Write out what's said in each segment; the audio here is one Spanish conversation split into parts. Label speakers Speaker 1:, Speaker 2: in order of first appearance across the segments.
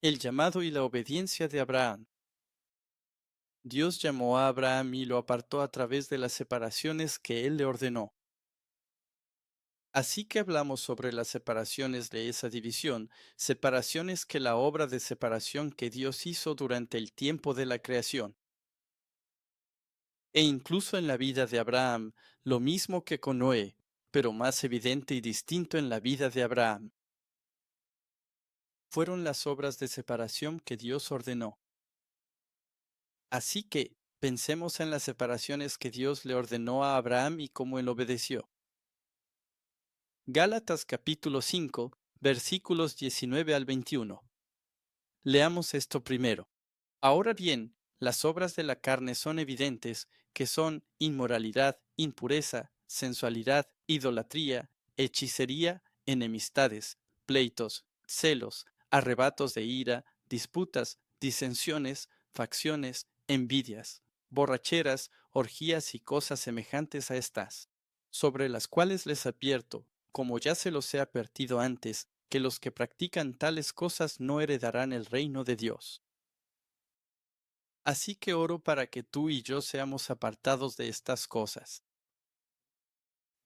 Speaker 1: El llamado y la obediencia de Abraham. Dios llamó a Abraham y lo apartó a través de las separaciones que él le ordenó. Así que hablamos sobre las separaciones de esa división, separaciones que la obra de separación que Dios hizo durante el tiempo de la creación. E incluso en la vida de Abraham, lo mismo que con Noé, pero más evidente y distinto en la vida de Abraham, fueron las obras de separación que Dios ordenó. Así que pensemos en las separaciones que Dios le ordenó a Abraham y cómo él obedeció. Gálatas capítulo 5, versículos 19 al 21. Leamos esto primero. Ahora bien, las obras de la carne son evidentes, que son inmoralidad, impureza, sensualidad, idolatría, hechicería, enemistades, pleitos, celos, arrebatos de ira, disputas, disensiones, facciones, envidias, borracheras, orgías y cosas semejantes a estas, sobre las cuales les advierto, como ya se los he advertido antes, que los que practican tales cosas no heredarán el reino de Dios. Así que oro para que tú y yo seamos apartados de estas cosas.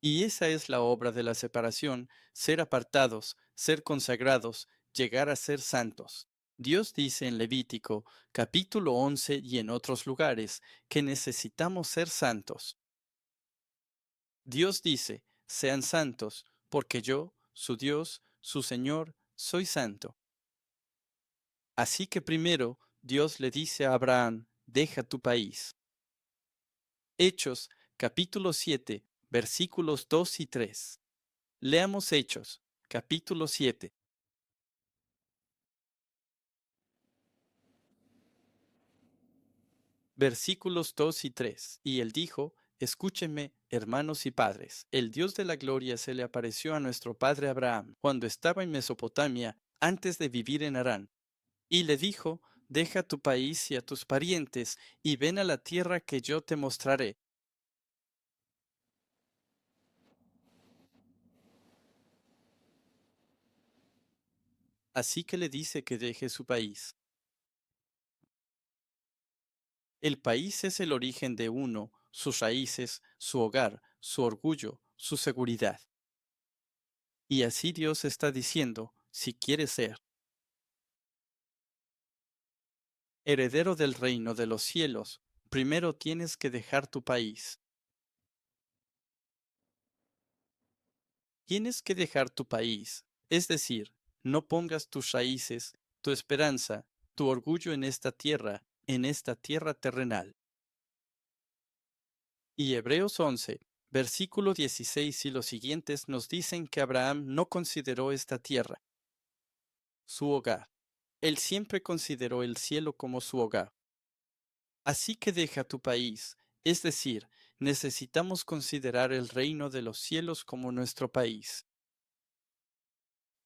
Speaker 1: Y esa es la obra de la separación, ser apartados, ser consagrados, llegar a ser santos. Dios dice en Levítico, capítulo 11 y en otros lugares, que necesitamos ser santos. Dios dice, sean santos, porque yo, su Dios, su Señor, soy santo. Así que primero, Dios le dice a Abraham, deja tu país. Hechos, capítulo 7, versículos 2 y 3. Leamos Hechos, capítulo 7, versículos 2 y 3. Y él dijo, escúchenme, hermanos y padres, el Dios de la gloria se le apareció a nuestro padre Abraham cuando estaba en Mesopotamia, antes de vivir en Harán, y le dijo, deja tu país y a tus parientes, y ven a la tierra que yo te mostraré. Así que le dice que deje su país. El país es el origen de uno, sus raíces, su hogar, su orgullo, su seguridad. Y así Dios está diciendo, si quieres ser heredero del reino de los cielos, primero tienes que dejar tu país. Tienes que dejar tu país, es decir, no pongas tus raíces, tu esperanza, tu orgullo en esta tierra terrenal. Y Hebreos 11, versículo 16 y los siguientes nos dicen que Abraham no consideró esta tierra su hogar. Él siempre consideró el cielo como su hogar. Así que deja tu país, es decir, necesitamos considerar el reino de los cielos como nuestro país.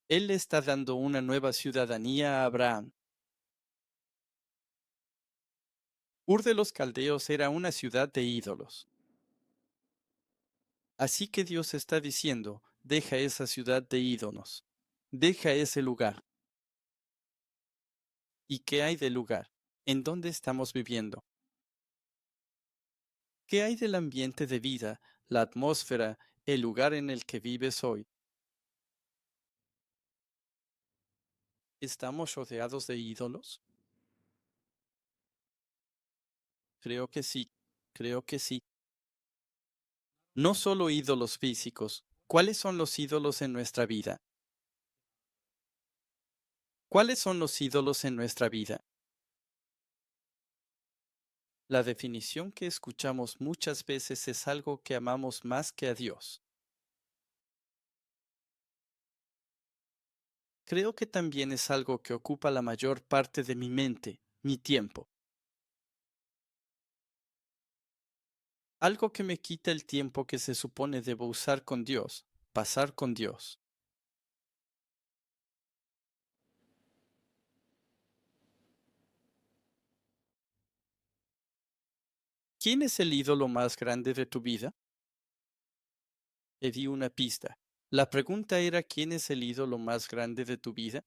Speaker 1: Él le está dando una nueva ciudadanía a Abraham. Ur de los Caldeos era una ciudad de ídolos. Así que Dios está diciendo, deja esa ciudad de ídolos, deja ese lugar. ¿Y qué hay del lugar? ¿En dónde estamos viviendo? ¿Qué hay del ambiente de vida, la atmósfera, el lugar en el que vives hoy? ¿Estamos rodeados de ídolos? Creo que sí, creo que sí. No solo ídolos físicos. ¿Cuáles son los ídolos en nuestra vida? ¿Cuáles son los ídolos en nuestra vida? La definición que escuchamos muchas veces es algo que amamos más que a Dios. Creo que también es algo que ocupa la mayor parte de mi mente, mi tiempo. Algo que me quita el tiempo que se supone debo usar con Dios, pasar con Dios. ¿Quién es el ídolo más grande de tu vida? Le di una pista. La pregunta era ¿quién es el ídolo más grande de tu vida?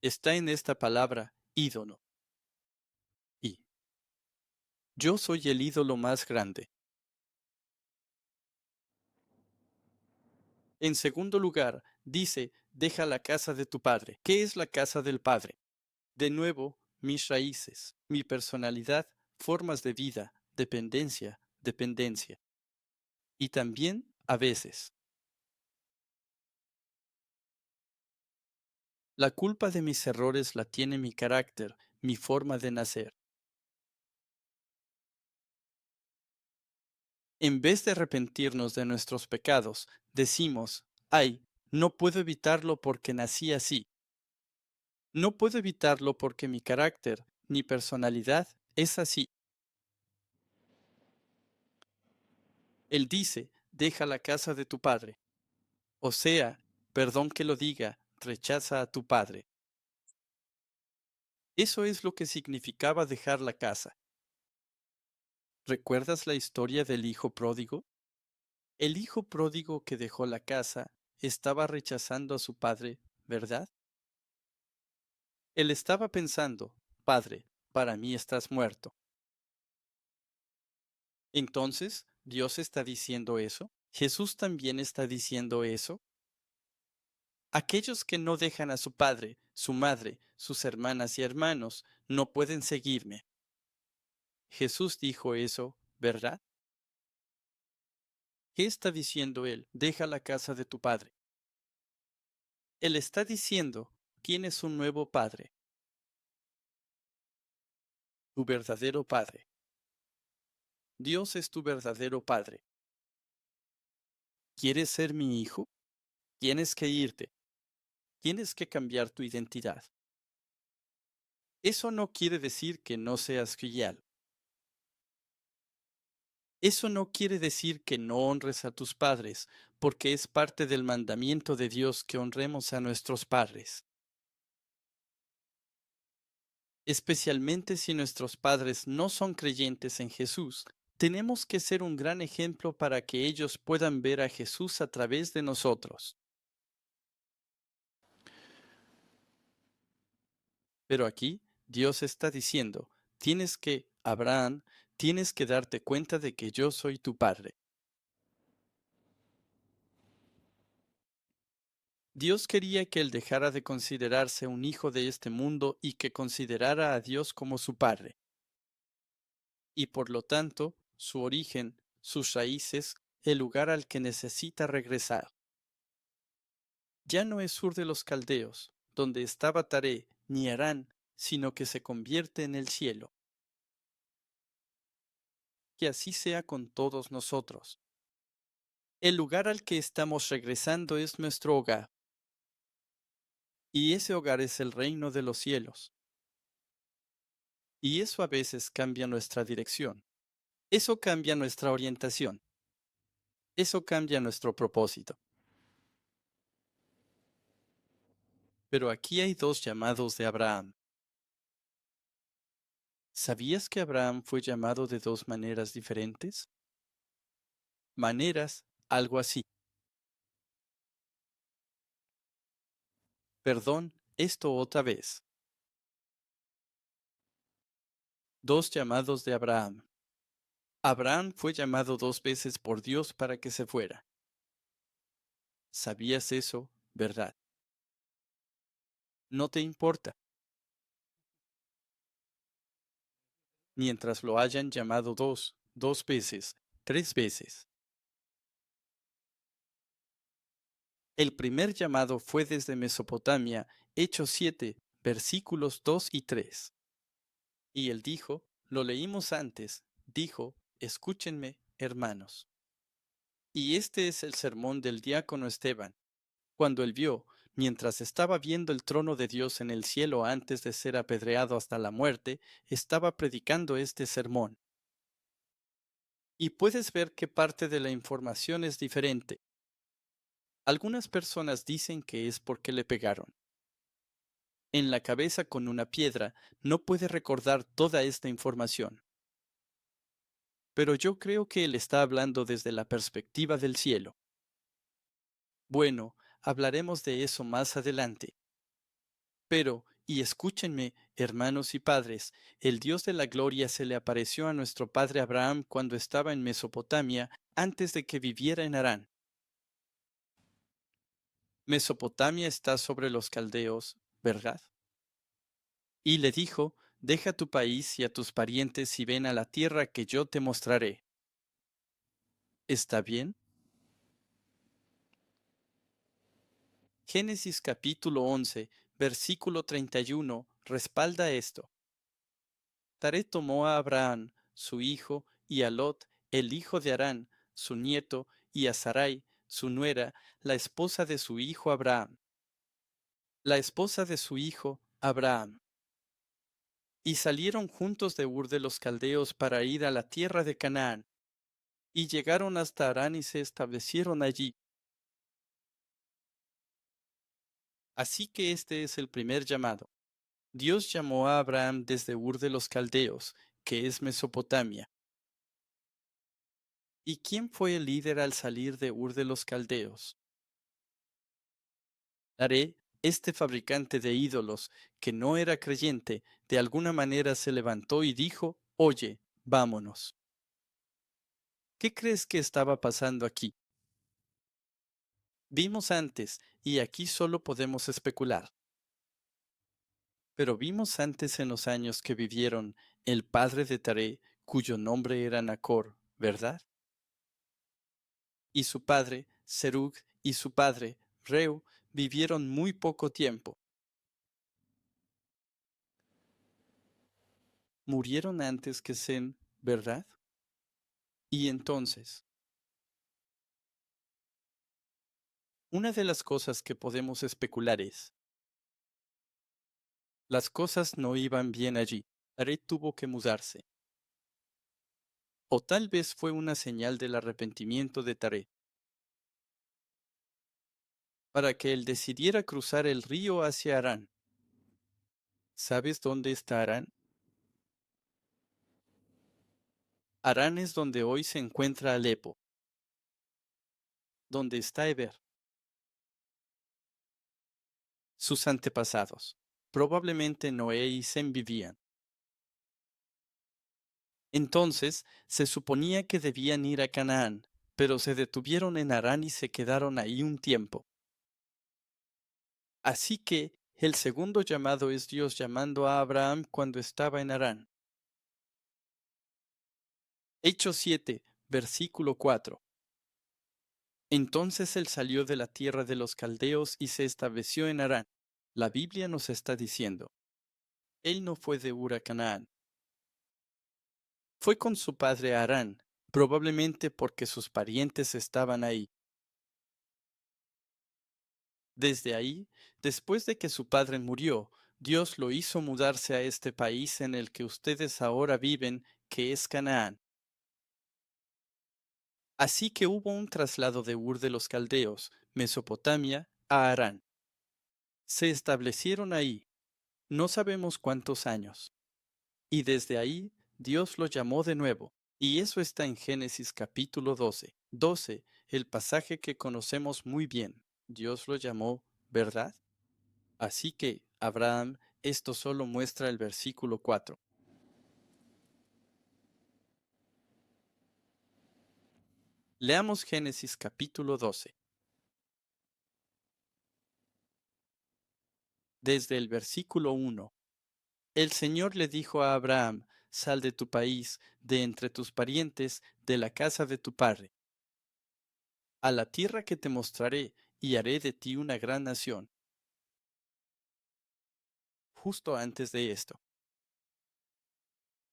Speaker 1: Está en esta palabra ídolo. Y yo soy el ídolo más grande. En segundo lugar, dice, deja la casa de tu padre. ¿Qué es la casa del padre? De nuevo, mis raíces, mi personalidad, formas de vida, dependencia. Y también, a veces, la culpa de mis errores la tiene mi carácter, mi forma de nacer. En vez de arrepentirnos de nuestros pecados, decimos, ay, no puedo evitarlo porque nací así. No puedo evitarlo porque mi carácter, mi personalidad es así. Él dice, deja la casa de tu padre. O sea, perdón que lo diga, rechaza a tu padre. Eso es lo que significaba dejar la casa. ¿Recuerdas la historia del hijo pródigo? El hijo pródigo que dejó la casa estaba rechazando a su padre, ¿verdad? Él estaba pensando, Padre, para mí estás muerto. Entonces, ¿Dios está diciendo eso? ¿Jesús también está diciendo eso? Aquellos que no dejan a su padre, su madre, sus hermanas y hermanos, no pueden seguirme. Jesús dijo eso, ¿verdad? ¿Qué está diciendo él? Deja la casa de tu padre. Él está diciendo, tienes un nuevo padre, tu verdadero padre. Dios es tu verdadero padre. ¿Quieres ser mi hijo? Tienes que irte. Tienes que cambiar tu identidad. Eso no quiere decir que no seas filial. Eso no quiere decir que no honres a tus padres, porque es parte del mandamiento de Dios que honremos a nuestros padres. Especialmente si nuestros padres no son creyentes en Jesús, tenemos que ser un gran ejemplo para que ellos puedan ver a Jesús a través de nosotros. Pero aquí Dios está diciendo, Abraham, tienes que darte cuenta de que yo soy tu padre. Dios quería que él dejara de considerarse un hijo de este mundo y que considerara a Dios como su padre. Y por lo tanto, su origen, sus raíces, el lugar al que necesita regresar. Ya no es Ur de los Caldeos, donde estaba Taré, ni Harán, sino que se convierte en el cielo. Que así sea con todos nosotros. El lugar al que estamos regresando es nuestro hogar. Y ese hogar es el reino de los cielos. Y eso a veces cambia nuestra dirección. Eso cambia nuestra orientación. Eso cambia nuestro propósito. Pero aquí hay dos llamados de Abraham. ¿Sabías que Abraham fue llamado de dos maneras diferentes? Maneras, algo así. Perdón, esto otra vez. Dos llamados de Abraham. Abraham fue llamado dos veces por Dios para que se fuera. ¿Sabías eso, verdad? No te importa. Mientras lo hayan llamado dos veces, tres veces. El primer llamado fue desde Mesopotamia, Hechos 7, versículos 2 y 3. Y él dijo, lo leímos antes, dijo, escúchenme, hermanos. Y este es el sermón del diácono Esteban. Cuando él vio, mientras estaba viendo el trono de Dios en el cielo antes de ser apedreado hasta la muerte, estaba predicando este sermón. Y puedes ver que parte de la información es diferente. Algunas personas dicen que es porque le pegaron en la cabeza con una piedra, no puede recordar toda esta información. Pero yo creo que él está hablando desde la perspectiva del cielo. Bueno, hablaremos de eso más adelante. Pero, Y escúchenme, hermanos y padres, el Dios de la gloria se le apareció a nuestro padre Abraham cuando estaba en Mesopotamia, antes de que viviera en Harán. Mesopotamia está sobre los caldeos, ¿verdad? Y le dijo, deja tu país y a tus parientes y ven a la tierra que yo te mostraré. ¿Está bien? Génesis capítulo 11, versículo 31, respalda esto. Taré tomó a Abraham, su hijo, y a Lot, el hijo de Harán, su nieto, y a Sarai, su nuera, la esposa de su hijo Abraham. La esposa de su hijo Abraham. Y salieron juntos de Ur de los Caldeos para ir a la tierra de Canaán. Y llegaron hasta Harán y se establecieron allí. Así que este es el primer llamado. Dios llamó a Abraham desde Ur de los Caldeos, que es Mesopotamia. ¿Y quién fue el líder al salir de Ur de los Caldeos? Taré, este fabricante de ídolos, que no era creyente, de alguna manera se levantó y dijo, Oye, vámonos. ¿Qué crees que estaba pasando aquí? Vimos antes, y aquí solo podemos especular. Pero vimos antes en los años que vivieron el padre de Taré, cuyo nombre era Nacor, ¿verdad? Y su padre, Serug, y su padre, Reu, vivieron muy poco tiempo. Murieron antes que Sem, ¿verdad? Y entonces, una de las cosas que podemos especular es, las cosas no iban bien allí. Taré tuvo que mudarse. O tal vez fue una señal del arrepentimiento de Taré, para que él decidiera cruzar el río hacia Harán. ¿Sabes dónde está Harán? Harán es donde hoy se encuentra Alepo, donde está Eber, sus antepasados. Probablemente Noé y Sem vivían. Entonces se suponía que debían ir a Canaán, pero se detuvieron en Harán y se quedaron ahí un tiempo. Así que el segundo llamado es Dios llamando a Abraham cuando estaba en Harán. Hechos 7, versículo 4. Entonces él salió de la tierra de los caldeos y se estableció en Harán. La Biblia nos está diciendo, él no fue de Ur a Canaán. Fue con su padre a Harán, probablemente porque sus parientes estaban ahí. Desde ahí, después de que su padre murió, Dios lo hizo mudarse a este país en el que ustedes ahora viven, que es Canaán. Así que hubo un traslado de Ur de los Caldeos, Mesopotamia, a Harán. Se establecieron ahí, no sabemos cuántos años. Y desde ahí, Dios lo llamó de nuevo. Y eso está en Génesis capítulo 12. 12, el pasaje que conocemos muy bien. Dios lo llamó, ¿verdad? Así que, Abraham, esto solo muestra el versículo 4. Leamos Génesis capítulo 12. Desde el versículo 1. El Señor le dijo a Abraham, sal de tu país, de entre tus parientes, de la casa de tu padre, a la tierra que te mostraré, y haré de ti una gran nación. Justo antes de esto.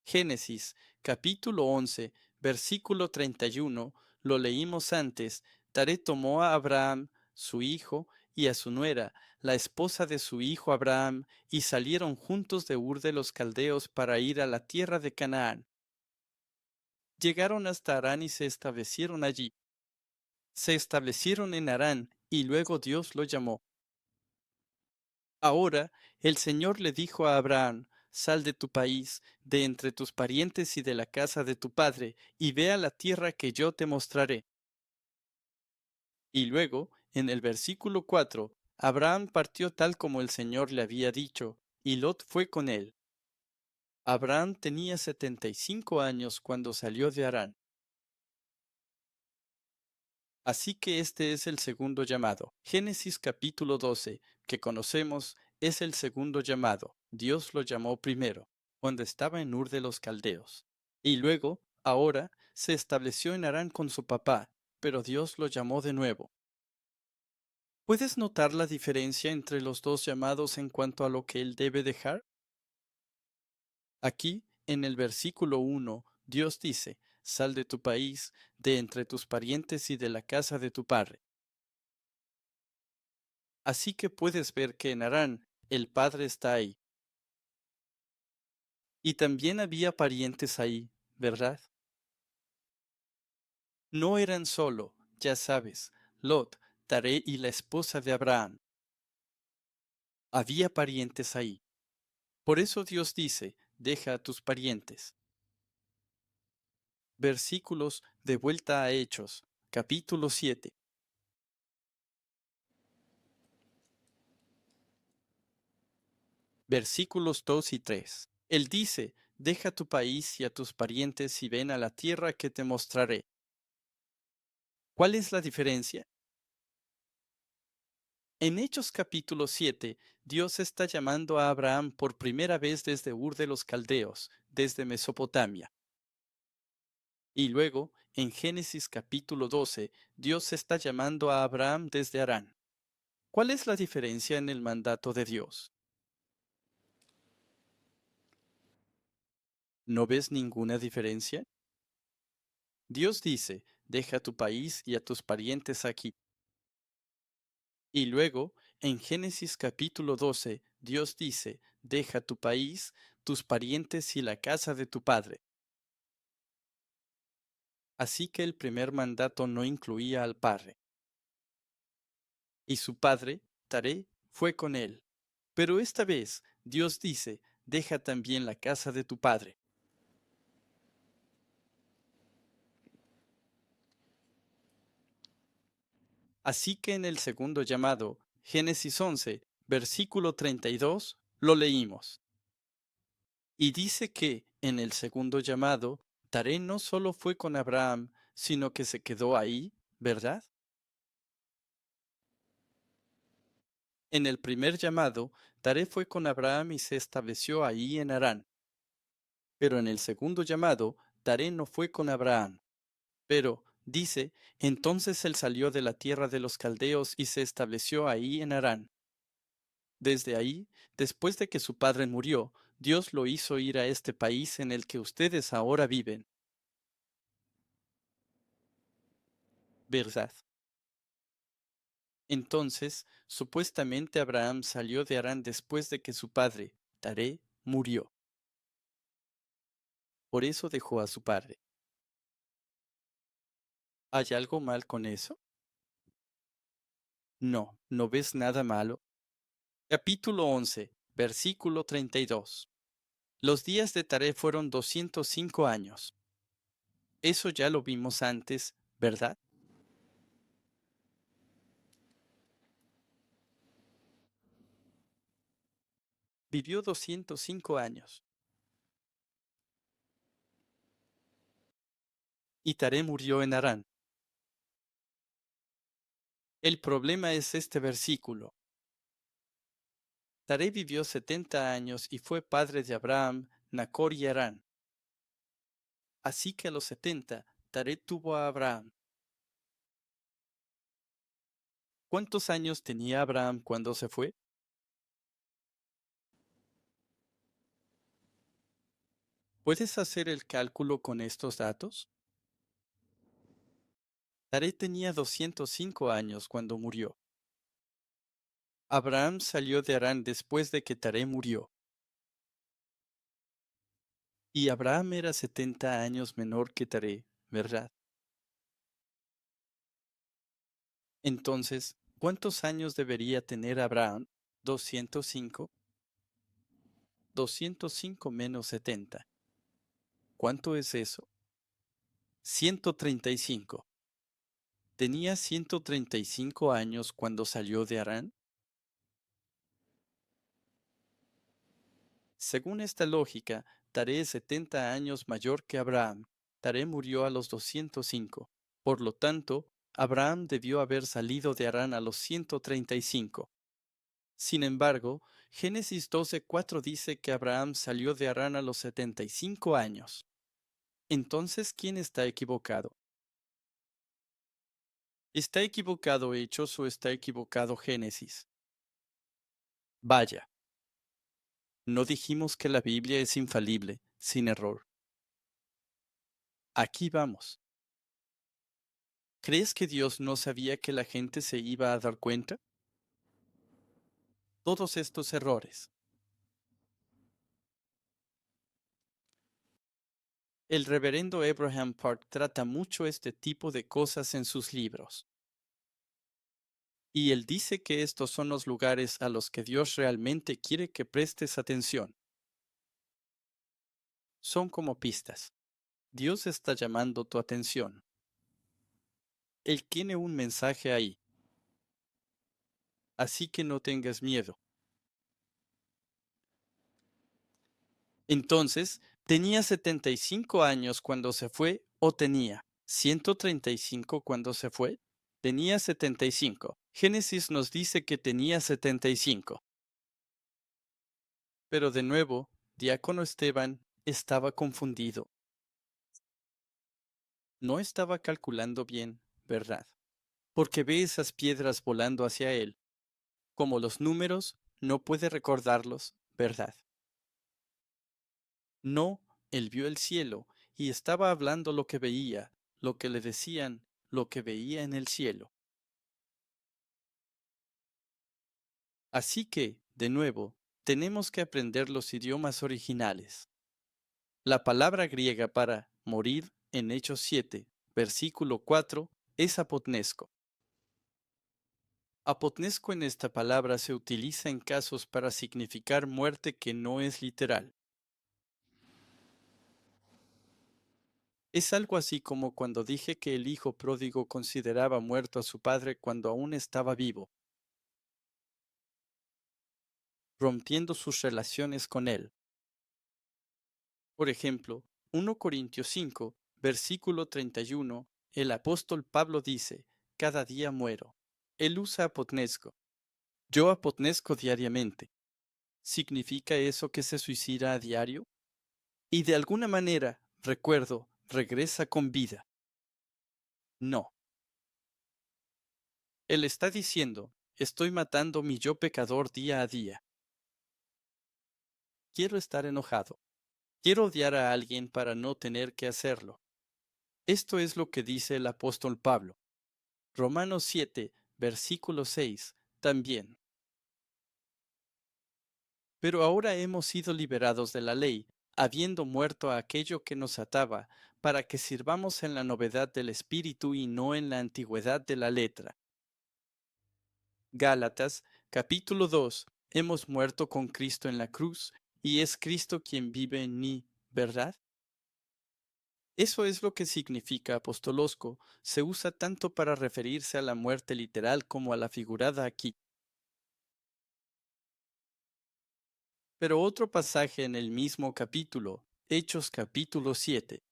Speaker 1: Génesis capítulo 11, versículo 31, lo leímos antes. Taré tomó a Abraham, su hijo, y a su nuera, la esposa de su hijo Abraham, y salieron juntos de Ur de los Caldeos para ir a la tierra de Canaán. Llegaron hasta Harán y se establecieron allí. Se establecieron en Harán, y luego Dios lo llamó. Ahora el Señor le dijo a Abraham, sal de tu país, de entre tus parientes y de la casa de tu padre, y ve a la tierra que yo te mostraré. Y luego, en el versículo 4, Abraham partió tal como el Señor le había dicho, y Lot fue con él. Abraham tenía 75 años cuando salió de Harán. Así que este es el segundo llamado. Génesis capítulo 12, que conocemos, es el segundo llamado. Dios lo llamó primero, cuando estaba en Ur de los Caldeos. Y luego, ahora, se estableció en Harán con su papá, pero Dios lo llamó de nuevo. ¿Puedes notar la diferencia entre los dos llamados en cuanto a lo que él debe dejar? Aquí, en el versículo 1, Dios dice, sal de tu país, de entre tus parientes y de la casa de tu padre. Así que puedes ver que en Harán el padre está ahí. Y también había parientes ahí, ¿verdad? No eran solo, ya sabes, Lot, Taré y la esposa de Abraham. Había parientes ahí. Por eso Dios dice, deja a tus parientes. Versículos de vuelta a Hechos, capítulo 7. Versículos 2 y 3. Él dice, deja tu país y a tus parientes y ven a la tierra que te mostraré. ¿Cuál es la diferencia? En Hechos capítulo 7, Dios está llamando a Abraham por primera vez desde Ur de los Caldeos, desde Mesopotamia. Y luego, en Génesis capítulo 12, Dios está llamando a Abraham desde Harán. ¿Cuál es la diferencia en el mandato de Dios? ¿No ves ninguna diferencia? Dios dice, deja tu país y a tus parientes aquí. Y luego, en Génesis capítulo 12, Dios dice, deja tu país, tus parientes y la casa de tu padre. Así que el primer mandato no incluía al padre. Y su padre, Taré, fue con él. Pero esta vez, Dios dice, deja también la casa de tu padre. Así que en el segundo llamado, Génesis 11, versículo 32, lo leímos. Y dice que, en el segundo llamado, Taré no solo fue con Abraham, sino que se quedó ahí, ¿verdad? En el primer llamado, Taré fue con Abraham y se estableció ahí en Harán. Pero en el segundo llamado, Taré no fue con Abraham. Pero, dice, entonces él salió de la tierra de los caldeos y se estableció ahí en Harán. Desde ahí, después de que su padre murió, Dios lo hizo ir a este país en el que ustedes ahora viven. ¿Verdad? Entonces, supuestamente Abraham salió de Harán después de que su padre, Taré, murió. Por eso dejó a su padre. ¿Hay algo mal con eso? No, ¿no ves nada malo? Capítulo 11, versículo 32. Los días de Taré fueron 205 años. Eso ya lo vimos antes, ¿verdad? Vivió 205 años. Y Taré murió en Harán. El problema es este versículo. Taré vivió 70 años y fue padre de Abraham, Nacor y Harán. Así que a los 70, Taré tuvo a Abraham. ¿Cuántos años tenía Abraham cuando se fue? ¿Puedes hacer el cálculo con estos datos? Taré tenía 205 años cuando murió. Abraham salió de Harán después de que Taré murió. Y Abraham era 70 años menor que Taré, ¿verdad? Entonces, ¿cuántos años debería tener Abraham? 205. 205 menos 70. ¿Cuánto es eso? 135. ¿Tenía 135 años cuando salió de Harán? Según esta lógica, Taré es 70 años mayor que Abraham. Taré murió a los 205. Por lo tanto, Abraham debió haber salido de Harán a los 135. Sin embargo, Génesis 12:4 dice que Abraham salió de Harán a los 75 años. Entonces, ¿quién está equivocado? ¿Está equivocado Hechos o está equivocado Génesis? Vaya, no dijimos que la Biblia es infalible, sin error. Aquí vamos. ¿Crees que Dios no sabía que la gente se iba a dar cuenta? Todos estos errores. El reverendo Abraham Park trata mucho este tipo de cosas en sus libros. Y él dice que estos son los lugares a los que Dios realmente quiere que prestes atención. Son como pistas. Dios está llamando tu atención. Él tiene un mensaje ahí. Así que no tengas miedo. Entonces, ¿tenía 75 años cuando se fue o tenía 135 cuando se fue? Tenía 75. Génesis nos dice que tenía 75. Pero de nuevo, Diácono Esteban estaba confundido. No estaba calculando bien, ¿verdad? Porque ve esas piedras volando hacia él. Como los números, no puede recordarlos, ¿verdad? No, él vio el cielo y estaba hablando lo que veía, lo que le decían, lo que veía en el cielo. Así que, de nuevo, tenemos que aprender los idiomas originales. La palabra griega para morir en Hechos 7, versículo 4, es apotnesco. Apotnesco en esta palabra se utiliza en casos para significar muerte que no es literal. Es algo así como cuando dije que el hijo pródigo consideraba muerto a su padre cuando aún estaba vivo, rompiendo sus relaciones con él. Por ejemplo, 1 Corintios 5, versículo 31, el apóstol Pablo dice, cada día muero. Él usa apotnesco. Yo apotnesco diariamente. ¿Significa eso que se suicida a diario? Y de alguna manera, recuerdo, regresa con vida. No. Él está diciendo, estoy matando mi yo pecador día a día. Quiero estar enojado. Quiero odiar a alguien para no tener que hacerlo. Esto es lo que dice el apóstol Pablo. Romanos 7, versículo 6, también. Pero ahora hemos sido liberados de la ley, habiendo muerto a aquello que nos ataba, para que sirvamos en la novedad del Espíritu y no en la antigüedad de la letra. Gálatas, capítulo 2. Hemos muerto con Cristo en la cruz, y es Cristo quien vive en mí, ¿verdad? Eso es lo que significa apostolosco. Se usa tanto para referirse a la muerte literal como a la figurada aquí. Pero otro pasaje en el mismo capítulo, Hechos capítulo 7,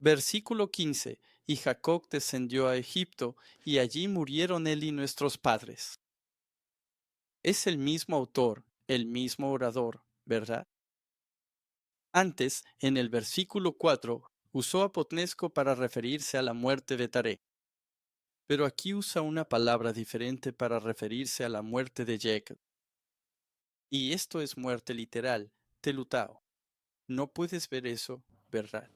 Speaker 1: versículo 15, y Jacob descendió a Egipto, y allí murieron él y nuestros padres. Es el mismo autor, el mismo orador, ¿verdad? Antes, en el versículo 4, usó apotnesco para referirse a la muerte de Taré. Pero aquí usa una palabra diferente para referirse a la muerte de Jacob. Y esto es muerte literal, telutao. No puedes ver eso, ¿verdad?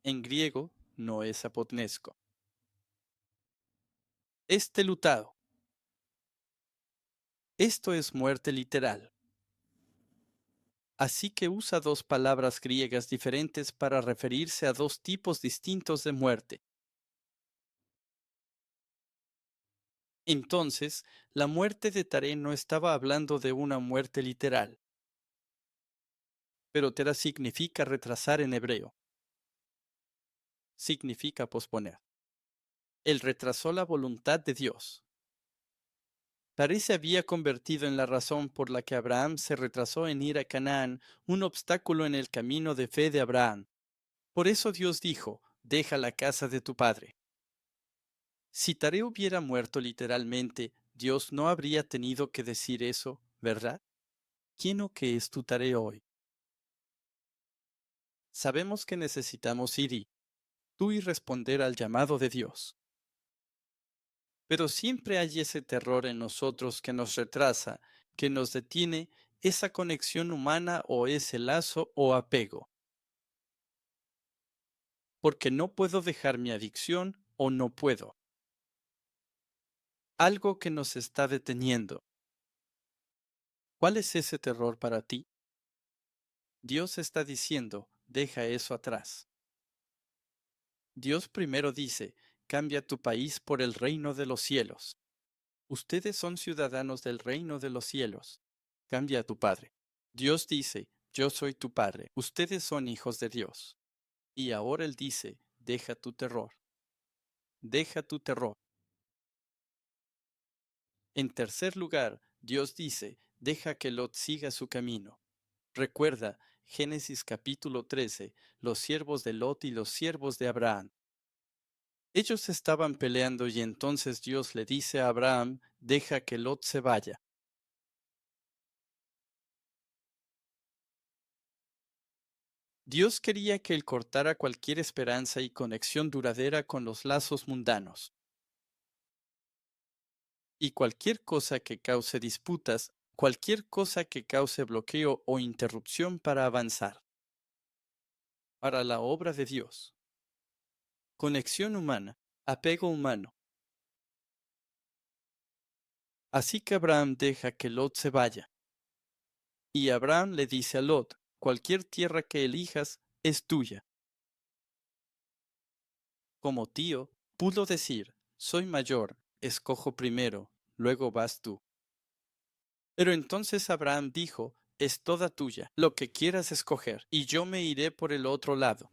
Speaker 1: En griego no es apotnesco. Es telutao. Esto es muerte literal. Así que usa dos palabras griegas diferentes para referirse a dos tipos distintos de muerte. Entonces, la muerte de Taré no estaba hablando de una muerte literal. Pero tera significa retrasar en hebreo. Significa posponer. Él retrasó la voluntad de Dios. Parece había convertido en la razón por la que Abraham se retrasó en ir a Canaán un obstáculo en el camino de fe de Abraham. Por eso Dios dijo, deja la casa de tu padre. Si Tare hubiera muerto literalmente, Dios no habría tenido que decir eso, ¿verdad? ¿Quién o qué es tu tarea hoy? Sabemos que necesitamos ir y tú y responder al llamado de Dios. Pero siempre hay ese terror en nosotros que nos retrasa, que nos detiene, esa conexión humana o ese lazo o apego. Porque no puedo dejar mi adicción o no puedo. Algo que nos está deteniendo. ¿Cuál es ese terror para ti? Dios está diciendo, deja eso atrás. Dios primero dice, cambia tu país por el reino de los cielos. Ustedes son ciudadanos del reino de los cielos. Cambia a tu padre. Dios dice, yo soy tu padre. Ustedes son hijos de Dios. Y ahora Él dice, deja tu terror. Deja tu terror. En tercer lugar, Dios dice, deja que Lot siga su camino. Recuerda, Génesis capítulo 13, los siervos de Lot y los siervos de Abraham. Ellos estaban peleando y entonces Dios le dice a Abraham, deja que Lot se vaya. Dios quería que él cortara cualquier esperanza y conexión duradera con los lazos mundanos. Y cualquier cosa que cause disputas, cualquier cosa que cause bloqueo o interrupción para avanzar. Para la obra de Dios. Conexión humana, apego humano. Así que Abraham deja que Lot se vaya. Y Abraham le dice a Lot, cualquier tierra que elijas es tuya. Como tío, pudo decir, soy mayor, escojo primero, luego vas tú. Pero entonces Abraham dijo, es toda tuya, lo que quieras escoger, y yo me iré por el otro lado.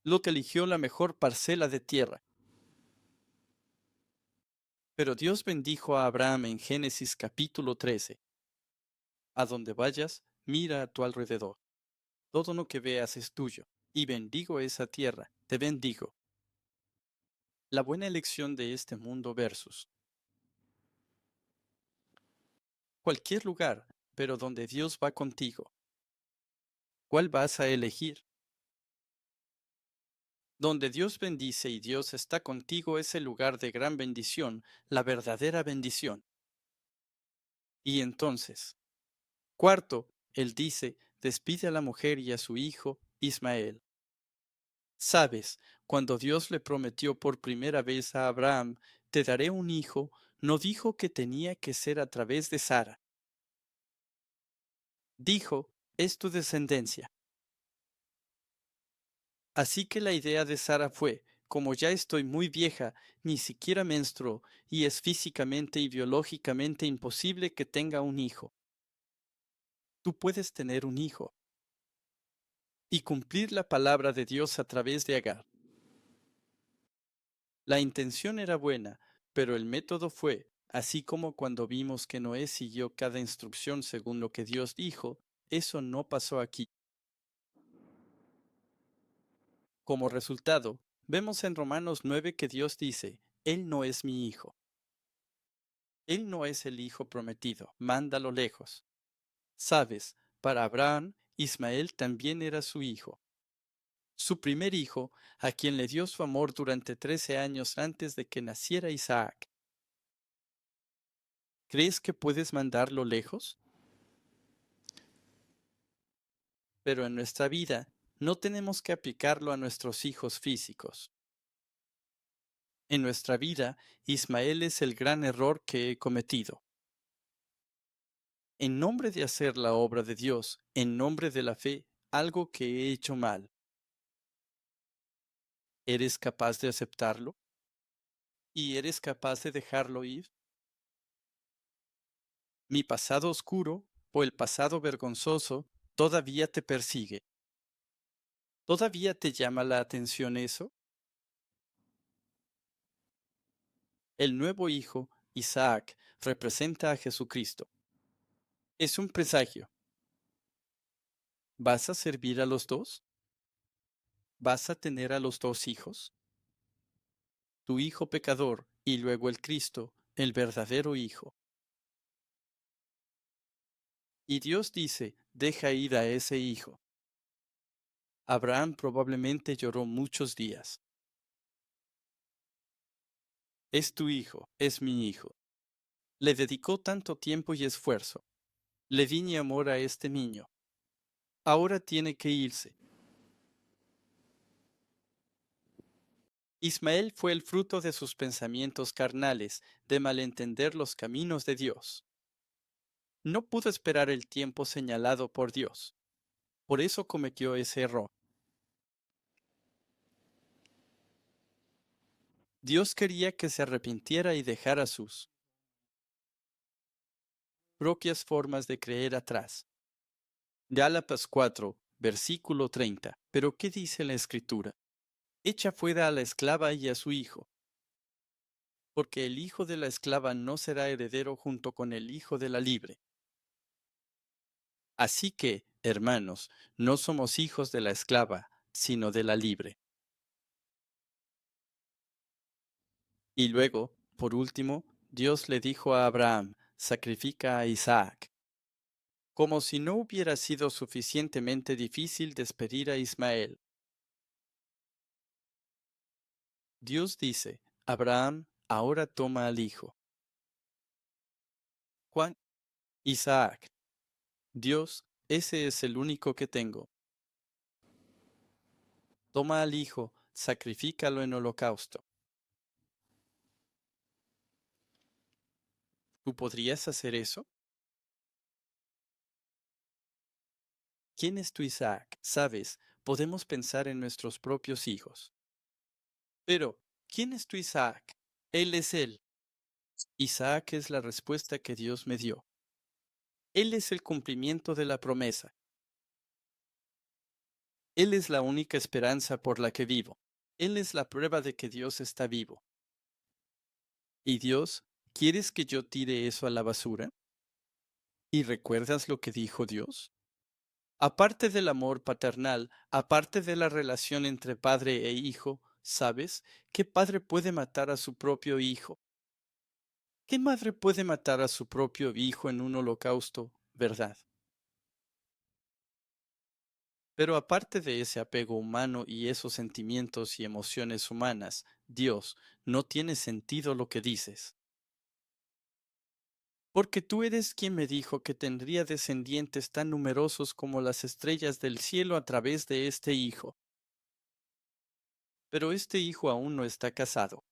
Speaker 1: Lot eligió la mejor parcela de tierra. Pero Dios bendijo a Abraham en Génesis capítulo 13. A donde vayas, mira a tu alrededor. Todo lo que veas es tuyo, y bendigo esa tierra, te bendigo. La buena elección de este mundo versus cualquier lugar, pero donde Dios va contigo. ¿Cuál vas a elegir? Donde Dios bendice y Dios está contigo es el lugar de gran bendición, la verdadera bendición. Y entonces, cuarto, Él dice, despide a la mujer y a su hijo, Ismael. Sabes, cuando Dios le prometió por primera vez a Abraham, te daré un hijo, no dijo que tenía que ser a través de Sara. Dijo, es tu descendencia. Así que la idea de Sara fue, como ya estoy muy vieja, ni siquiera menstruo, y es físicamente y biológicamente imposible que tenga un hijo. Tú puedes tener un hijo y cumplir la palabra de Dios a través de Agar. La intención era buena, pero el método fue, así como cuando vimos que Noé siguió cada instrucción según lo que Dios dijo, eso no pasó aquí. Como resultado, vemos en Romanos 9 que Dios dice, Él no es mi hijo. Él no es el hijo prometido, mándalo lejos. Sabes, para Abraham, Ismael también era su hijo. Su primer hijo, a quien le dio su amor durante 13 años antes de que naciera Isaac. ¿Crees que puedes mandarlo lejos? Pero en nuestra vida no tenemos que aplicarlo a nuestros hijos físicos. En nuestra vida, Ismael es el gran error que he cometido. En nombre de hacer la obra de Dios, en nombre de la fe, algo que he hecho mal. ¿Eres capaz de aceptarlo? ¿Y eres capaz de dejarlo ir? Mi pasado oscuro o el pasado vergonzoso, todavía te persigue. ¿Todavía te llama la atención eso? El nuevo hijo, Isaac, representa a Jesucristo. Es un presagio. ¿Vas a servir a los dos? ¿Vas a tener a los dos hijos? Tu hijo pecador y luego el Cristo, el verdadero hijo. Y Dios dice, deja ir a ese hijo. Abraham probablemente lloró muchos días. Es tu hijo, es mi hijo. Le dedicó tanto tiempo y esfuerzo. Le di mi amor a este niño. Ahora tiene que irse. Ismael fue el fruto de sus pensamientos carnales, de malentender los caminos de Dios. No pudo esperar el tiempo señalado por Dios. Por eso cometió ese error. Dios quería que se arrepintiera y dejara sus propias formas de creer atrás. Gálatas 4, versículo 30. Pero ¿qué dice la Escritura? Echa fuera a la esclava y a su hijo, porque el hijo de la esclava no será heredero junto con el hijo de la libre. Así que, hermanos, no somos hijos de la esclava, sino de la libre. Y luego, por último, Dios le dijo a Abraham, sacrifica a Isaac. Como si no hubiera sido suficientemente difícil despedir a Ismael. Dios dice, Abraham, ahora toma al hijo. Juan, Isaac. Dios, ese es el único que tengo. Toma al hijo, sacrifícalo en holocausto. ¿Tú podrías hacer eso? ¿Quién es tu Isaac? Sabes, podemos pensar en nuestros propios hijos. Pero, ¿quién es tu Isaac? Él es él. Isaac es la respuesta que Dios me dio. Él es el cumplimiento de la promesa. Él es la única esperanza por la que vivo. Él es la prueba de que Dios está vivo. ¿Y Dios, quieres que yo tire eso a la basura? ¿Y recuerdas lo que dijo Dios? Aparte del amor paternal, aparte de la relación entre padre e hijo, ¿sabes? ¿Qué padre puede matar a su propio hijo? ¿Qué madre puede matar a su propio hijo en un holocausto, verdad? Pero aparte de ese apego humano y esos sentimientos y emociones humanas, Dios, no tiene sentido lo que dices. Porque tú eres quien me dijo que tendría descendientes tan numerosos como las estrellas del cielo a través de este hijo. Pero este hijo aún no está casado.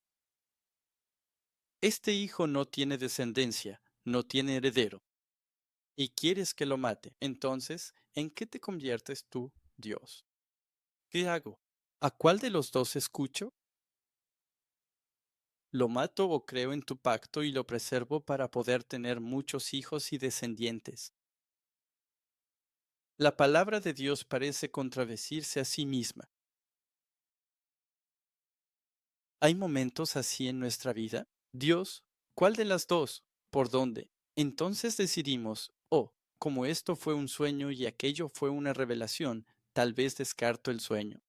Speaker 1: Este hijo no tiene descendencia, no tiene heredero. Y quieres que lo mate. Entonces, ¿en qué te conviertes tú, Dios? ¿Qué hago? ¿A cuál de los dos escucho? ¿Lo mato o creo en tu pacto y lo preservo para poder tener muchos hijos y descendientes? La palabra de Dios parece contradecirse a sí misma. ¿Hay momentos así en nuestra vida? Dios, ¿cuál de las dos? ¿Por dónde? Entonces decidimos, oh, como esto fue un sueño y aquello fue una revelación, tal vez descarto el sueño.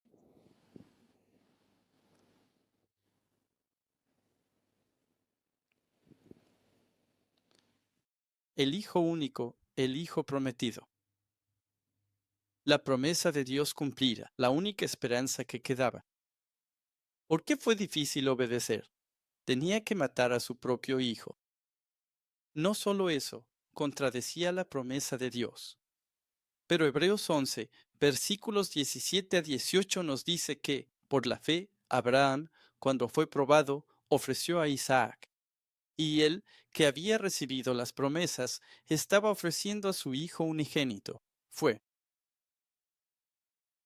Speaker 1: El Hijo único, el Hijo prometido. La promesa de Dios cumplida, la única esperanza que quedaba. ¿Por qué fue difícil obedecer? Tenía que matar a su propio hijo. No solo eso, contradecía la promesa de Dios. Pero Hebreos 11, versículos 17 a 18 nos dice que, por la fe, Abraham, cuando fue probado, ofreció a Isaac. Y él, que había recibido las promesas, estaba ofreciendo a su hijo unigénito. Fue.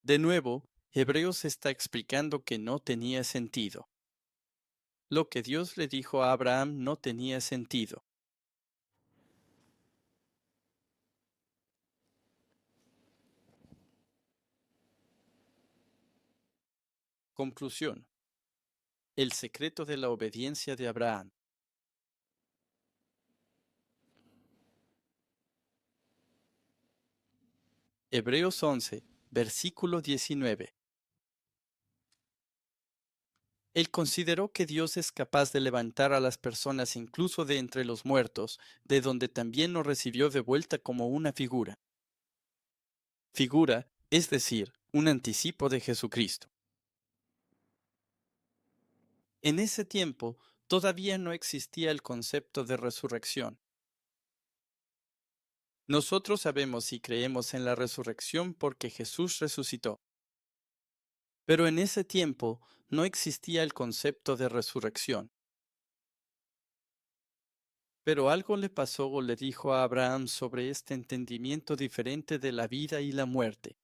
Speaker 1: De nuevo, Hebreos está explicando que no tenía sentido. Lo que Dios le dijo a Abraham no tenía sentido. Conclusión. El secreto de la obediencia de Abraham. Hebreos 11, versículo 19. Él consideró que Dios es capaz de levantar a las personas incluso de entre los muertos, de donde también nos recibió de vuelta como una figura. Figura, es decir, un anticipo de Jesucristo. En ese tiempo, todavía no existía el concepto de resurrección. Nosotros sabemos y creemos en la resurrección porque Jesús resucitó. Pero en ese tiempo no existía el concepto de resurrección. Pero algo le pasó o le dijo a Abraham sobre este entendimiento diferente de la vida y la muerte.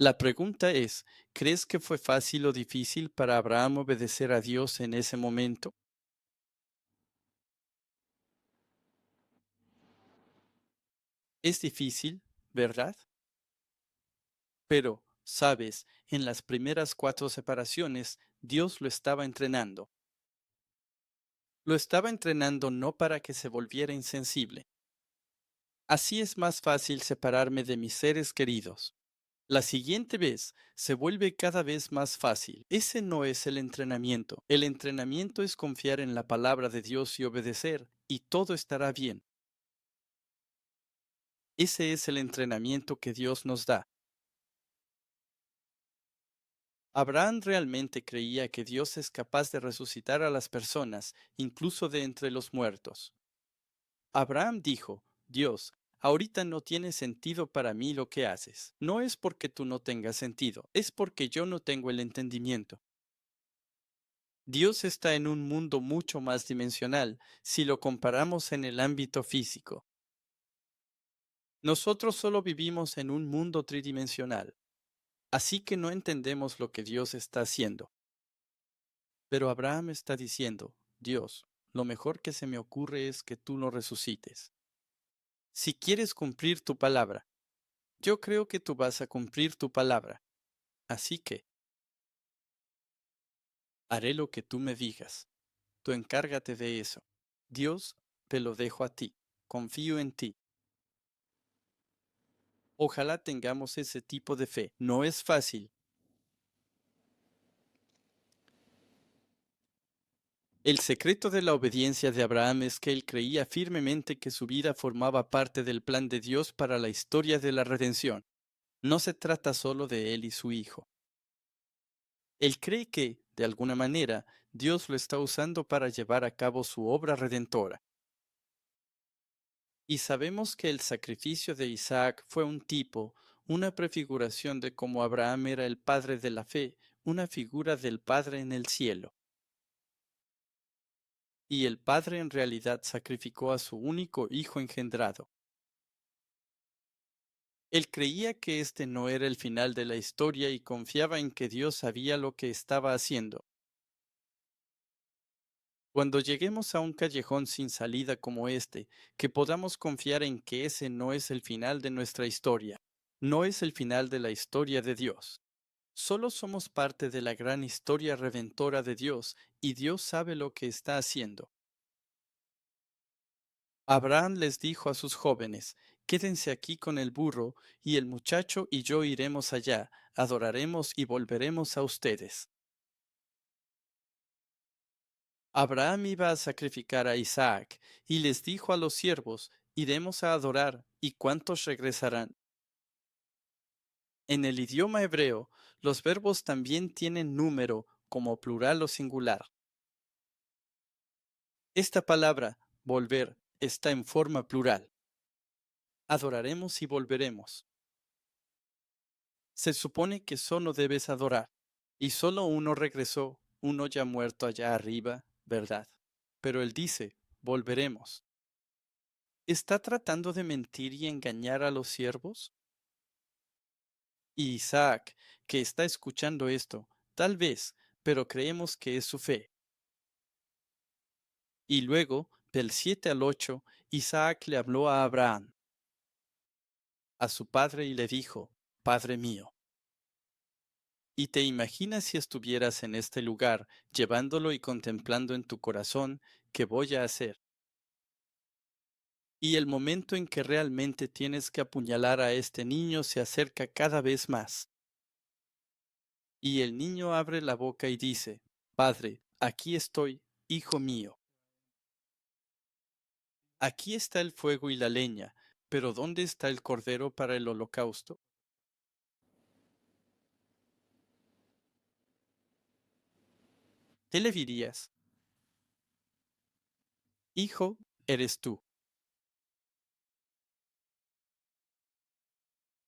Speaker 1: La pregunta es, ¿crees que fue fácil o difícil para Abraham obedecer a Dios en ese momento? Es difícil, ¿verdad? Pero, sabes, en las primeras 4 separaciones, Dios lo estaba entrenando. Lo estaba entrenando no para que se volviera insensible. Así es más fácil separarme de mis seres queridos. La siguiente vez se vuelve cada vez más fácil. Ese no es el entrenamiento. El entrenamiento es confiar en la palabra de Dios y obedecer, y todo estará bien. Ese es el entrenamiento que Dios nos da. Abraham realmente creía que Dios es capaz de resucitar a las personas, incluso de entre los muertos. Abraham dijo, Dios, ahorita no tiene sentido para mí lo que haces. No es porque tú no tengas sentido, es porque yo no tengo el entendimiento. Dios está en un mundo mucho más dimensional si lo comparamos en el ámbito físico. Nosotros solo vivimos en un mundo tridimensional, así que no entendemos lo que Dios está haciendo. Pero Abraham está diciendo, Dios, lo mejor que se me ocurre es que tú lo resucites. Si quieres cumplir tu palabra, yo creo que tú vas a cumplir tu palabra. Así que haré lo que tú me digas. Tú encárgate de eso. Dios, te lo dejo a ti. Confío en ti. Ojalá tengamos ese tipo de fe. No es fácil. El secreto de la obediencia de Abraham es que él creía firmemente que su vida formaba parte del plan de Dios para la historia de la redención. No se trata solo de él y su hijo. Él cree que, de alguna manera, Dios lo está usando para llevar a cabo su obra redentora. Y sabemos que el sacrificio de Isaac fue un tipo, una prefiguración de cómo Abraham era el padre de la fe, una figura del Padre en el cielo. Y el Padre en realidad sacrificó a su único hijo engendrado. Él creía que este no era el final de la historia y confiaba en que Dios sabía lo que estaba haciendo. Cuando lleguemos a un callejón sin salida como este, que podamos confiar en que ese no es el final de nuestra historia, no es el final de la historia de Dios. Solo somos parte de la gran historia redentora de Dios y Dios sabe lo que está haciendo. Abraham les dijo a sus jóvenes, quédense aquí con el burro, y el muchacho y yo iremos allá, adoraremos y volveremos a ustedes. Abraham iba a sacrificar a Isaac, y les dijo a los siervos, iremos a adorar, ¿y cuántos regresarán? En el idioma hebreo, los verbos también tienen número como plural o singular. Esta palabra, volver, está en forma plural. Adoraremos y volveremos. Se supone que solo debes adorar. Y solo uno regresó, uno ya muerto allá arriba, ¿verdad? Pero él dice, volveremos. ¿Está tratando de mentir y engañar a los siervos? Y Isaac, que está escuchando esto, tal vez, pero creemos que es su fe. Y luego, del 7 al 8, Isaac le habló a Abraham, a su padre, y le dijo, Padre mío. Y te imaginas si estuvieras en este lugar, llevándolo y contemplando en tu corazón, ¿qué voy a hacer? Y el momento en que realmente tienes que apuñalar a este niño se acerca cada vez más. Y el niño abre la boca y dice, Padre, aquí estoy, hijo mío. Aquí está el fuego y la leña, pero ¿dónde está el cordero para el holocausto? ¿Qué le dirías? Hijo, eres tú.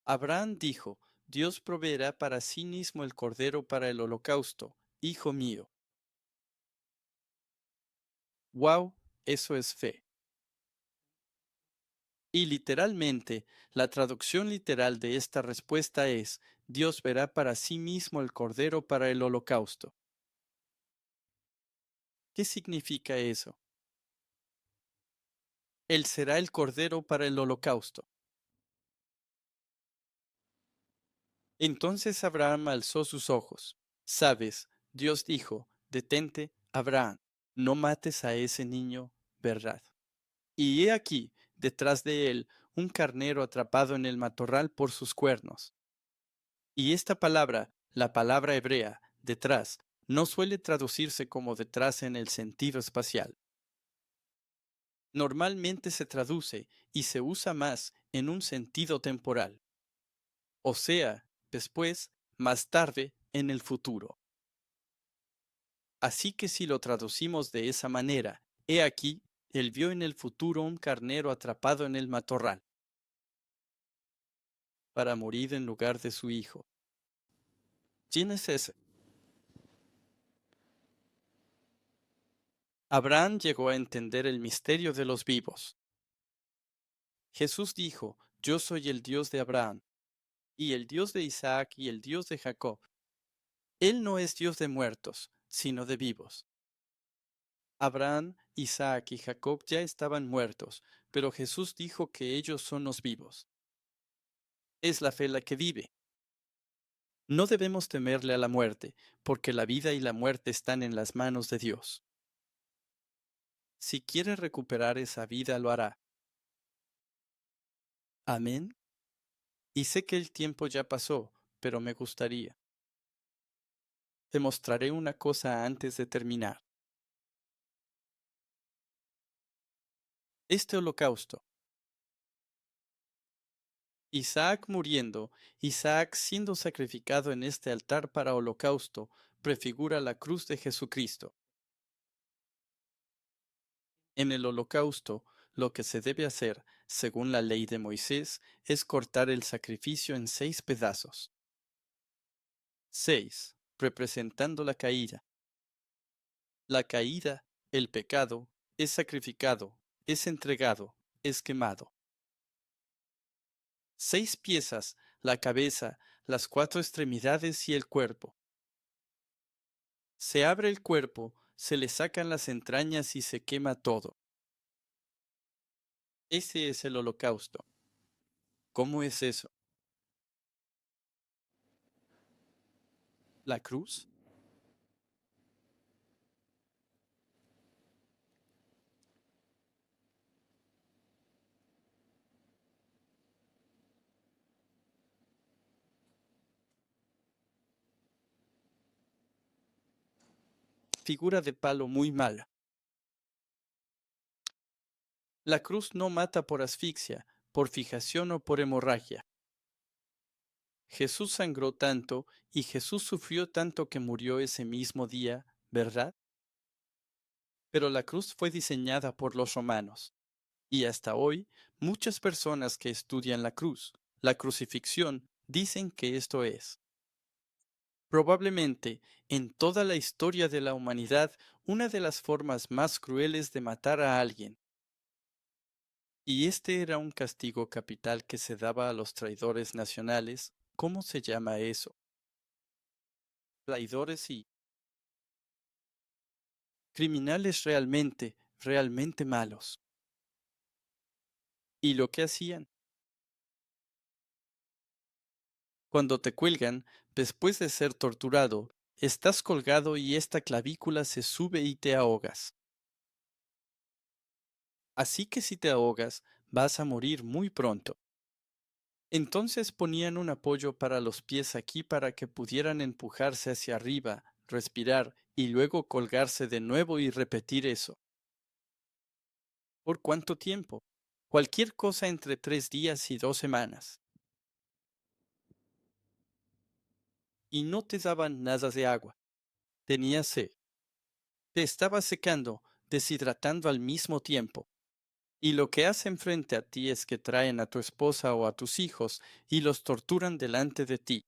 Speaker 1: Abraham dijo, Dios proveerá para sí mismo el cordero para el holocausto, hijo mío. Wow, eso es fe. Y literalmente, la traducción literal de esta respuesta es, Dios verá para sí mismo el cordero para el holocausto. ¿Qué significa eso? Él será el cordero para el holocausto. Entonces Abraham alzó sus ojos. Sabes, Dios dijo, detente, Abraham, no mates a ese niño, ¿verdad? Y he aquí, detrás de él, un carnero atrapado en el matorral por sus cuernos. Y esta palabra, la palabra hebrea, detrás, no suele traducirse como detrás en el sentido espacial. Normalmente se traduce y se usa más en un sentido temporal, o sea, después, más tarde, en el futuro. Así que si lo traducimos de esa manera, he aquí, él vio en el futuro un carnero atrapado en el matorral, para morir en lugar de su hijo. ¿Quién es ese? Abraham llegó a entender el misterio de los vivos. Jesús dijo, Yo soy el Dios de Abraham, y el Dios de Isaac y el Dios de Jacob. Él no es Dios de muertos, sino de vivos. Abraham, Isaac y Jacob ya estaban muertos, pero Jesús dijo que ellos son los vivos. Es la fe la que vive. No debemos temerle a la muerte, porque la vida y la muerte están en las manos de Dios. Si quiere recuperar esa vida, lo hará. Amén. Y sé que el tiempo ya pasó, pero me gustaría. Te mostraré una cosa antes de terminar. Este holocausto, Isaac muriendo, Isaac siendo sacrificado en este altar para holocausto, prefigura la cruz de Jesucristo. En el holocausto, lo que se debe hacer, según la ley de Moisés, es cortar el sacrificio en 6 pedazos. 6, representando la caída. La caída, el pecado, es sacrificado, es entregado, es quemado. 6 piezas, la cabeza, las 4 extremidades y el cuerpo. Se abre el cuerpo, se le sacan las entrañas y se quema todo. Ese es el holocausto. ¿Cómo es eso? ¿La cruz? Figura de palo muy mala. La cruz no mata por asfixia, por fijación o por hemorragia. Jesús sangró tanto y Jesús sufrió tanto que murió ese mismo día, ¿verdad? Pero la cruz fue diseñada por los romanos. Y hasta hoy, muchas personas que estudian la cruz, la crucifixión, dicen que esto es, probablemente, en toda la historia de la humanidad, una de las formas más crueles de matar a alguien. Y este era un castigo capital que se daba a los traidores nacionales. ¿Cómo se llama eso? Traidores y criminales realmente, realmente malos. ¿Y lo que hacían? Cuando te cuelgan, después de ser torturado, estás colgado y esta clavícula se sube y te ahogas. Así que si te ahogas, vas a morir muy pronto. Entonces ponían un apoyo para los pies aquí para que pudieran empujarse hacia arriba, respirar y luego colgarse de nuevo y repetir eso. ¿Por cuánto tiempo? Cualquier cosa entre 3 días y 2 semanas. Y no te daban nada de agua. Tenías sed. Te estabas secando, deshidratando al mismo tiempo. Y lo que hacen frente a ti es que traen a tu esposa o a tus hijos y los torturan delante de ti.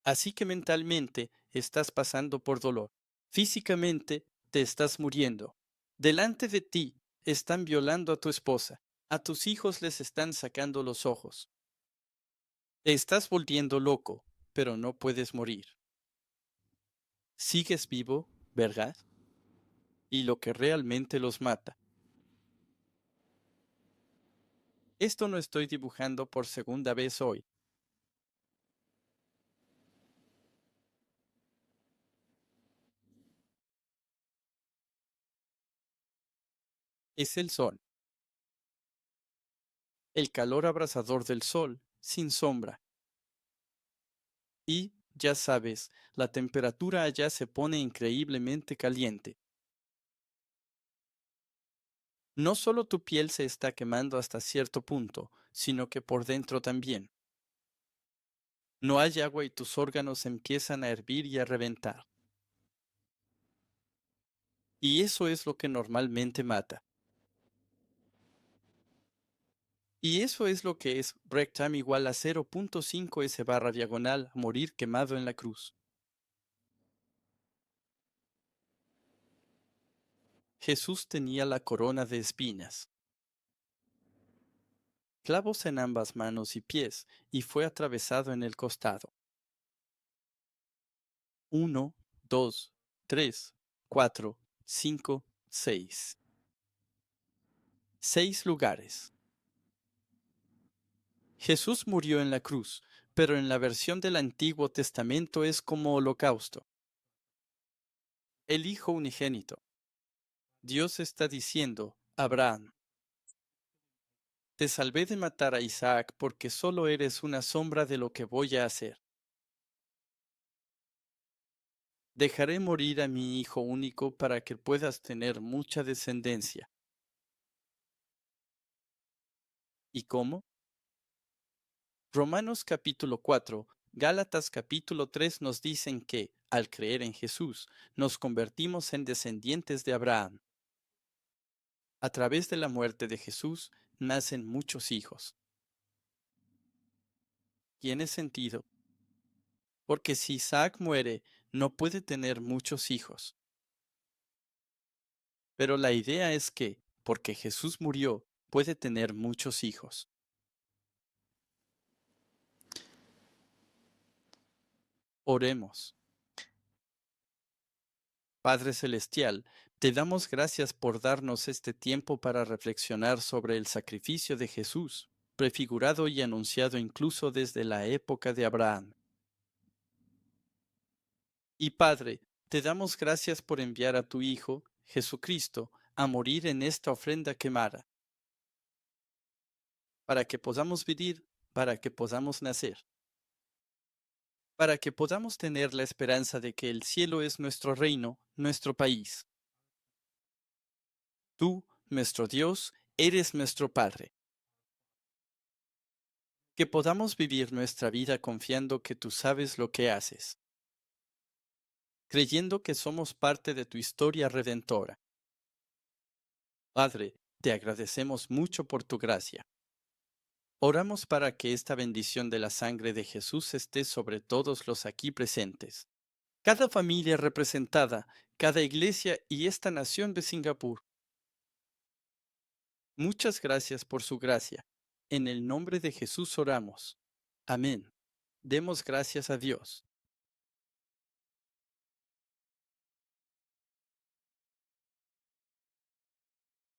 Speaker 1: Así que mentalmente estás pasando por dolor. Físicamente te estás muriendo. Delante de ti están violando a tu esposa. A tus hijos les están sacando los ojos. Te estás volviendo loco, pero no puedes morir. Sigues vivo, ¿verdad? Y lo que realmente los mata. Esto no estoy dibujando por segunda vez hoy. Es el sol. El calor abrasador del sol, sin sombra. Y, ya sabes, la temperatura allá se pone increíblemente caliente. No solo tu piel se está quemando hasta cierto punto, sino que por dentro también. No hay agua y tus órganos empiezan a hervir y a reventar. Y eso es lo que normalmente mata. Y eso es lo que es break time igual a 0.5 S barra diagonal morir quemado en la cruz. Jesús tenía la corona de espinas, clavos en ambas manos y pies, y fue atravesado en el costado. 1, 2, 3, 4, 5, 6. 6 lugares. Jesús murió en la cruz, pero en la versión del Antiguo Testamento es como holocausto. El Hijo unigénito. Dios está diciendo, Abraham, te salvé de matar a Isaac porque solo eres una sombra de lo que voy a hacer. Dejaré morir a mi hijo único para que puedas tener mucha descendencia. ¿Y cómo? Romanos capítulo 4, Gálatas capítulo 3 nos dicen que, al creer en Jesús, nos convertimos en descendientes de Abraham. A través de la muerte de Jesús nacen muchos hijos. Tiene sentido, porque si Isaac muere, no puede tener muchos hijos. Pero la idea es que, porque Jesús murió, puede tener muchos hijos. Oremos. Padre Celestial, te damos gracias por darnos este tiempo para reflexionar sobre el sacrificio de Jesús, prefigurado y anunciado incluso desde la época de Abraham. Y Padre, te damos gracias por enviar a tu Hijo, Jesucristo, a morir en esta ofrenda quemada, para que podamos vivir, para que podamos nacer, para que podamos tener la esperanza de que el cielo es nuestro reino, nuestro país. Tú, nuestro Dios, eres nuestro Padre. Que podamos vivir nuestra vida confiando que tú sabes lo que haces, creyendo que somos parte de tu historia redentora. Padre, te agradecemos mucho por tu gracia. Oramos para que esta bendición de la sangre de Jesús esté sobre todos los aquí presentes, cada familia representada, cada iglesia y esta nación de Singapur. Muchas gracias por su gracia. En el nombre de Jesús oramos. Amén. Demos gracias a Dios.